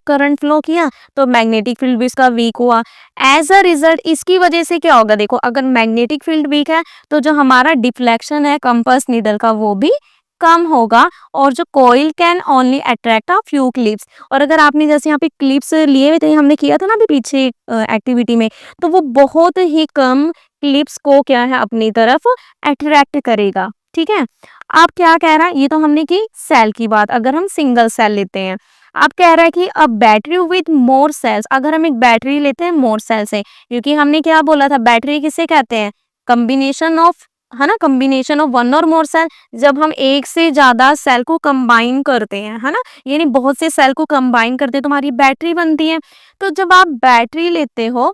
करंट फ्लो किया तो मैग्नेटिक फील्ड भी इसका वीक हुआ। एज अ रिजल्ट इसकी वजह से क्या होगा, देखो अगर मैग्नेटिक फील्ड वीक है तो जो हमारा डिफ्लेक्शन है कंपास नीडल का वो भी कम होगा, और जो coil can only attract a few clips. और अगर आपने जैसे यहाँ पे क्लिप्स लिए हुए थे, हमने किया था ना अभी पीछे एक्टिविटी में, तो वो बहुत ही कम क्लिप्स को क्या है अपनी तरफ अट्रैक्ट करेगा, ठीक है। आप क्या कह रहा है, ये तो हमने की सेल की बात, अगर हम सिंगल सेल लेते हैं, आप कह रहा है कि a battery with more cells, अगर हम एक बैटरी लेते हैं मोर सेल से, क्योंकि हमने क्या बोला था, बैटरी किसे कहते हैं, कम्बिनेशन ऑफ, है ना, कम्बिनेशन ऑफ 1 और मोर सेल। जब हम एक से ज्यादा सेल को कंबाइन करते हैं, है ना, यानी बहुत से सेल को कंबाइन करते हैं तो हमारी बैटरी बनती है। तो जब आप बैटरी लेते हो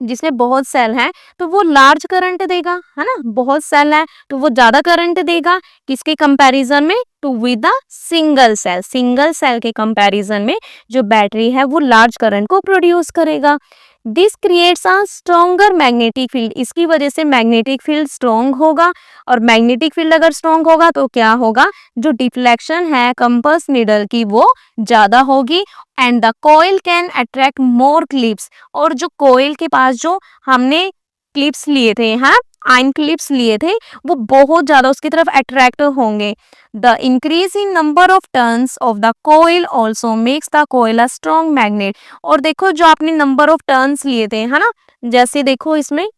जिसमें बहुत सेल हैं तो वो लार्ज करंट देगा, है ना, बहुत सेल है तो वो ज्यादा करंट देगा, किसके कंपैरिजन में, to with the single cell, single cell के कंपैरिजन में जो बैटरी है वो लार्ज करंट को प्रोड्यूस करेगा। This creates a stronger magnetic field, इसकी वजह से मैग्नेटिक फील्ड स्ट्रॉन्ग होगा, और मैग्नेटिक फील्ड अगर स्ट्रॉन्ग होगा तो क्या होगा, जो डिफ्लेक्शन है कंपास नीडल की वो ज्यादा होगी, and the coil can attract more clips. और जो कोयल के पास जो हमने क्लिप्स लिए थे, हाँ आइन क्लिप्स लिए थे, वो बहुत ज्यादा उसकी तरफ अट्रैक्ट होंगे। The increase in number of turns of the coil also makes the coil a strong magnet. और देखो जो आपने नंबर ऑफ टर्न्स लिए थे, है ना, जैसे देखो इसमें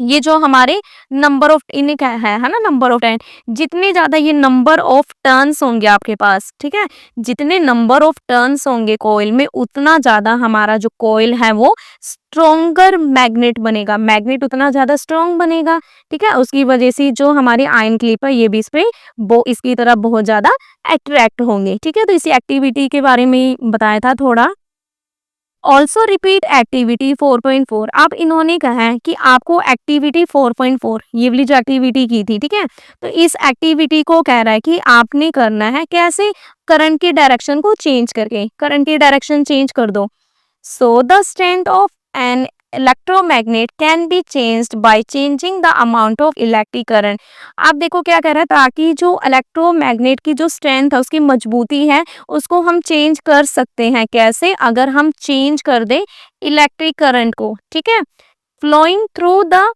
ये जो हमारे नंबर ऑफ इन्हें क्या है ना, नंबर ऑफ टर्न, जितने ज्यादा ये नंबर ऑफ टर्न्स होंगे आपके पास, ठीक है, जितने नंबर ऑफ टर्न्स होंगे कोयल में उतना ज्यादा हमारा जो कोयल है वो स्ट्रोंगर मैग्नेट बनेगा, मैग्नेट उतना ज्यादा स्ट्रॉन्ग बनेगा, ठीक है। उसकी वजह से जो हमारी आयन क्लिप है ये भी इस पे वो इसकी तरफ बहुत ज्यादा अट्रैक्ट होंगे, ठीक है। तो इसी एक्टिविटी के बारे में बताया था थोड़ा। Also repeat activity 4.4। अब इन्होंने कहा है कि आपको एक्टिविटी 4.4 ये वाली जो एक्टिविटी की थी, ठीक है, तो इस एक्टिविटी को कह रहा है कि आपने करना है कैसे, करंट की डायरेक्शन को चेंज करके, करंट की डायरेक्शन चेंज कर दो। So the strength of an electromagnet can be changed by changing the amount of electric current. आप देखो क्या कह रहा है, ताकि जो इलेक्ट्रोमैग्नेट की जो स्ट्रेंथ है उसकी मजबूती है उसको हम चेंज कर सकते हैं, कैसे, अगर हम चेंज कर दें इलेक्ट्रिक करंट को, ठीक है, फ्लोइंग थ्रू द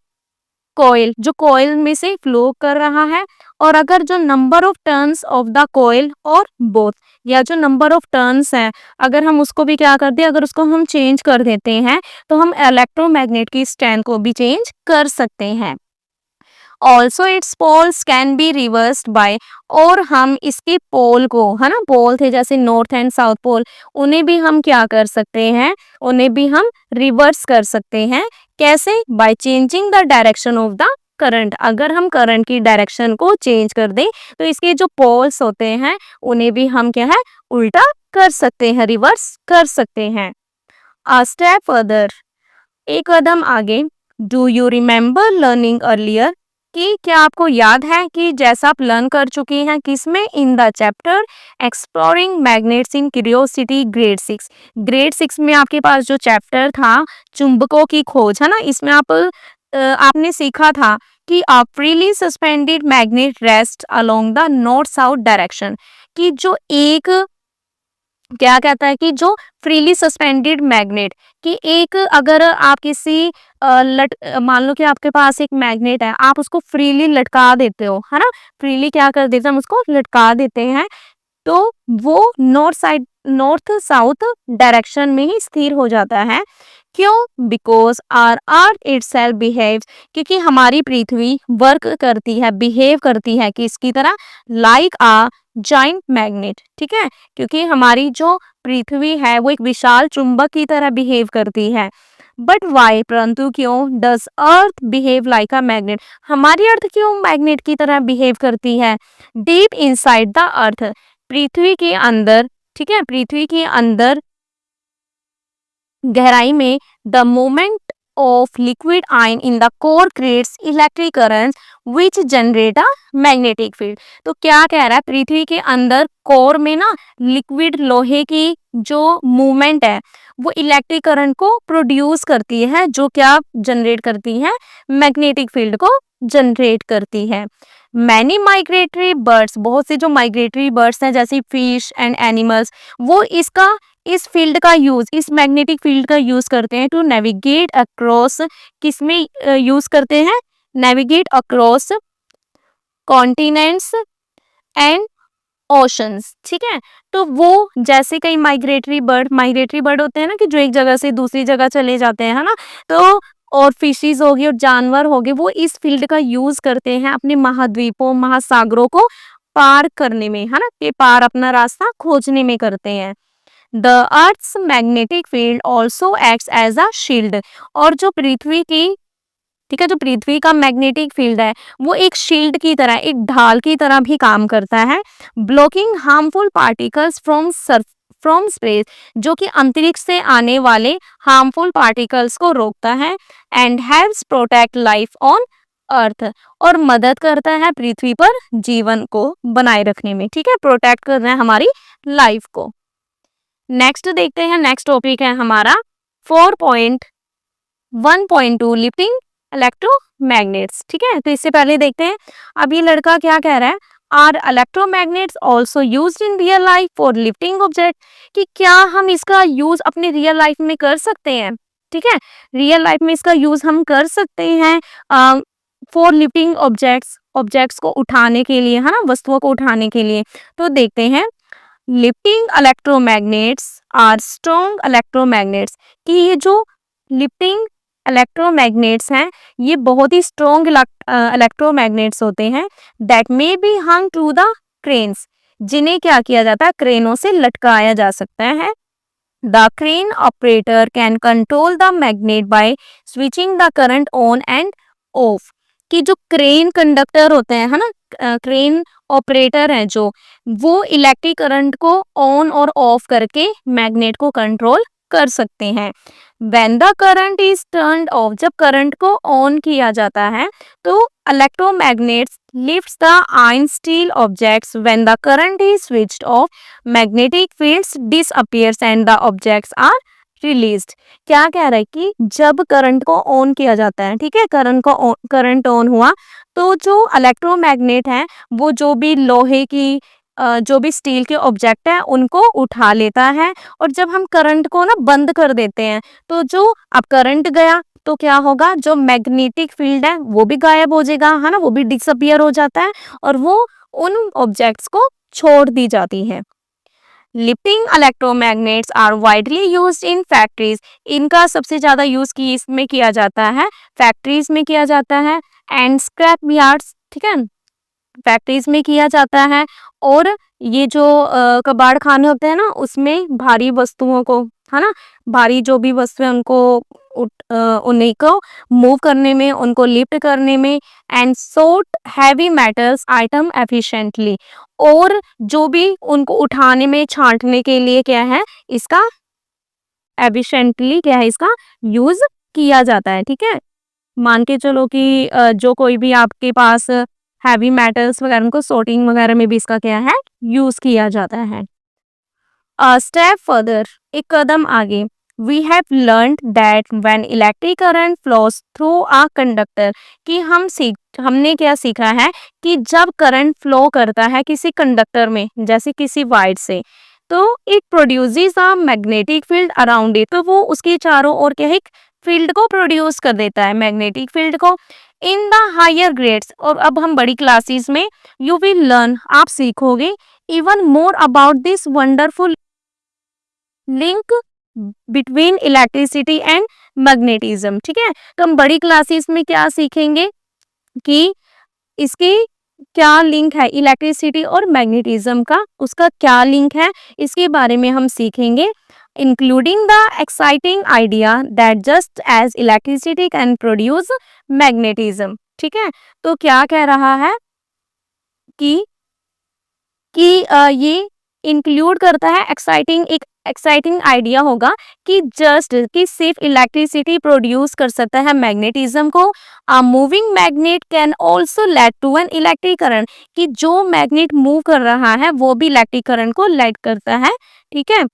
कॉइल, जो कॉइल में से फ्लो कर रहा है, और अगर जो number of turns of the coil और बोथ, या जो नंबर ऑफ टर्न्स है अगर हम उसको भी क्या कर दे, अगर उसको हम चेंज कर देते हैं तो हम इलेक्ट्रोमैग्नेट की स्ट्रेंथ को भी चेंज कर सकते हैं। Also its poles can be reversed by, और हम इसके पोल को, है ना, पोल थे जैसे नॉर्थ एंड साउथ पोल, उन्हें भी हम क्या कर सकते हैं, उन्हें भी हम रिवर्स कर सकते हैं। कैसे? Bye changing the direction of the current. अगर हम करंट की डायरेक्शन को चेंज कर दें तो इसके जो पोल्स होते हैं उन्हें भी हम क्या है, उल्टा कर सकते हैं, रिवर्स कर सकते हैं। अ स्टेप फर्दर, एक कदम आगे। Do you remember learning earlier, कि क्या आपको याद है कि जैसा आप लर्न कर चुके हैं किसमें, in the chapter exploring magnets in Curiosity grade 6। Grade 6 में आपके पास जो चैप्टर था चुंबकों की खोज, है ना, इसमें आपने सीखा था कि a freely suspended magnet rest along the north south direction, कि जो एक क्या कहता है कि जो फ्रीली सस्पेंडेड मैग्नेट, कि एक अगर आप किसी मान लो कि आपके पास एक मैग्नेट है, आप उसको फ्रीली लटका देते हो, है ना, फ्रीली क्या कर देते हैं, हम उसको लटका देते हैं, तो वो नॉर्थ साउथ डायरेक्शन में ही स्थिर हो जाता है। क्यों? Because our earth itself behaves, क्योंकि हमारी पृथ्वी वर्क करती है, बिहेव करती है कि इसकी तरह, लाइक आ जाइंट मैग्नेट, ठीक है, क्योंकि हमारी जो पृथ्वी है वो एक विशाल चुंबक की तरह बिहेव करती है। बट वाई, परंतु क्यों, does earth behave like a magnet, हमारी अर्थ क्यों मैग्नेट की तरह बिहेव करती है? डीप इनसाइड द अर्थ, पृथ्वी के अंदर, ठीक है, पृथ्वी के अंदर गहराई में, the moment of liquid ion in the core creates electric currents which generate a magnetic field. तो क्या कह रहा है, पृथ्वी के अंदर कोर में ना लिक्विड लोहे की जो मूवमेंट है वो इलेक्ट्रिक करंट को प्रोड्यूस करती है, जो क्या जनरेट करती है, मैग्नेटिक फील्ड को जनरेट करती है। मैनी माइग्रेटरी बर्ड्स, बहुत से जो माइग्रेटरी बर्ड्स हैं जैसे फिश एंड एनिमल्स, वो इस फील्ड का यूज, इस मैग्नेटिक फील्ड का यूज करते हैं टू नेविगेट अक्रॉस, किसमें यूज करते हैं, navigate across continents and oceans, ठीक है। तो वो जैसे कई माइग्रेटरी बर्ड होते हैं ना, कि जो एक जगह से दूसरी जगह चले जाते हैं, है ना, तो और फिशेस हो गई और जानवर हो गए, वो इस फील्ड का यूज करते हैं अपने महाद्वीपों, महासागरों को पार करने में, है ना, कि पार अपना रास्ता खोजने में करते हैं। The earth's magnetic field also acts as a shield, और जो पृथ्वी की, ठीक है, जो पृथ्वी का मैग्नेटिक फील्ड है वो एक शील्ड की तरह, एक ढाल की तरह भी काम करता है। Blocking harmful particles from space, जो कि अंतरिक्ष से आने वाले हार्मफुल पार्टिकल्स को रोकता है। And helps protect life on earth, और मदद करता है पृथ्वी पर जीवन को बनाए रखने में, ठीक है, प्रोटेक्ट कर रहा है हमारी लाइफ को। नेक्स्ट देखते हैं, नेक्स्ट टॉपिक है हमारा 4.1.2 लिफ्टिंग इलेक्ट्रोमैग्नेट्स, ठीक है। तो इससे पहले देखते हैं, अब ये लड़का क्या कह रहा है, are electromagnets also used in real life for lifting object, कि क्या हम इसका यूज अपने रियल लाइफ में कर सकते हैं, ठीक है, रियल लाइफ में इसका यूज हम कर सकते हैं फॉर लिफ्टिंग ऑब्जेक्ट्स को उठाने के लिए, है ना, वस्तुओं को उठाने के लिए। तो देखते हैं, lifting electromagnets are strong electromagnets, कि ये जो लिफ्टिंग इलेक्ट्रोमैग्नेट्स हैं ये बहुत ही स्ट्रॉन्ग इलेक्ट्रोमैग्नेट्स होते हैं, that may be hung to the cranes, जिन्हें क्या किया जाता है, क्रेनों से लटकाया जा सकता है। The crane operator can control the magnet by switching the current on and off, कि जो क्रेन कंडक्टर होते हैं, है ना, क्रेन ऑपरेटर हैं जो, वो इलेक्ट्रिक करंट को ऑन और ऑफ करके मैग्नेट को कंट्रोल कर सकते हैं। When the current is turned off, जब करंट को ऑन किया जाता है तो electromagnets lifts the iron steel objects. When the current is switched off, magnetic fields disappears and the objects are released. क्या कह रहा है कि जब करंट को ऑन किया जाता है, ठीक है, करंट ऑन हुआ तो जो इलेक्ट्रोमैग्नेट है वो जो भी लोहे की जो भी स्टील के ऑब्जेक्ट है उनको उठा लेता है, और जब हम करंट को ना बंद कर देते हैं तो जो अब करंट गया तो क्या होगा, जो मैग्नेटिक फील्ड है वो भी गायब हो जाएगा, है ना, वो भी डिसअपियर हो जाता है और वो उन ऑब्जेक्ट्स को छोड़ दी जाती है। Lifting electromagnets are widely used in factories. इनका सबसे ज़्यादा यूज़ की इसमें किया जाता है, फैक्ट्रीज में किया जाता है, एंड स्क्रैप यार्ड्स, ठीक है, फैक्ट्रीज में किया जाता है। और ये जो कबाड़ खाने होते हैं ना, उसमें भारी वस्तुओं को, है ना, भारी जो भी वस्तुएं उनको उन्हीं को मूव करने में, उनको लिफ्ट करने में, and sort heavy metals item efficiently. और जो भी उनको उठाने में, छांटने के लिए क्या है, इसका एफिशिएंटली क्या है, इसका यूज किया जाता है। ठीक है, मान के चलो कि जो कोई भी आपके पास हैवी मेटल्स वगैरह, उनको sorting वगैरह में भी इसका क्या है, यूज किया जाता है। स्टेप फर्दर, एक कदम आगे, we have learn that when electric current flows through a conductor, कि हमने क्या सीखा है कि जब करंट फ्लो करता है किसी कंडक्टर में, जैसे किसी वायर से, तो it produces a magnetic field around it, तो वो उसके चारों ओर क्या है, एक फील्ड को प्रोड्यूस कर देता है, मैग्नेटिक फील्ड को। इन द हायर ग्रेड्स, और अब हम बड़ी क्लासेस में, यू विल लर्न, आप सीखोगे even more about this wonderful link between electricity and magnetism. ठीक है, तो हम बड़ी क्लासेस में क्या सीखेंगे कि इसकी क्या लिंक है, इलेक्ट्रिसिटी और मैग्नेटिज्म का, उसका क्या लिंक है, इसके बारे में हम सीखेंगे, including the exciting idea that just as electricity can produce magnetism. ठीक है, तो क्या कह रहा है कि ये इंक्लूड करता है एक्साइटिंग, एक एक्साइटिंग आइडिया होगा कि जस्ट कि सिर्फ इलेक्ट्रिसिटी प्रोड्यूस कर सकता है मैग्नेटिज्म को, a moving magnet can also lead to an electric current, कि जो मैग्नेट मूव कर रहा है वो भी इलेक्ट्रिक करंट को लीड करता है। ठीक है,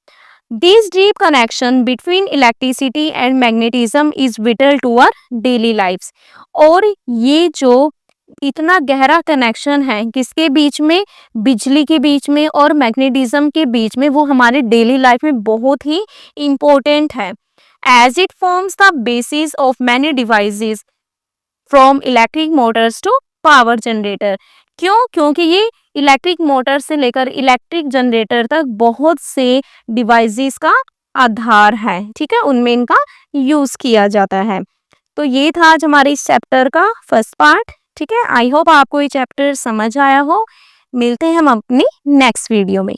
this deep connection between electricity and magnetism is vital to our daily lifes, और ये जो इतना गहरा कनेक्शन है किसके बीच में, बिजली के बीच में और मैग्नेटिज्म के बीच में, वो हमारे डेली लाइफ में बहुत ही इम्पोर्टेंट है, as it forms the basis of many devices from electric motors to power generator. क्यों, क्योंकि ये इलेक्ट्रिक मोटर से लेकर इलेक्ट्रिक जनरेटर तक बहुत से डिवाइसेस का आधार है। ठीक है, उनमें इनका यूज किया जाता है। तो ये था आज हमारे इस चैप्टर का फर्स्ट पार्ट। ठीक है, आई होप आपको ये चैप्टर समझ आया हो। मिलते हैं हम अपनी नेक्स्ट वीडियो में।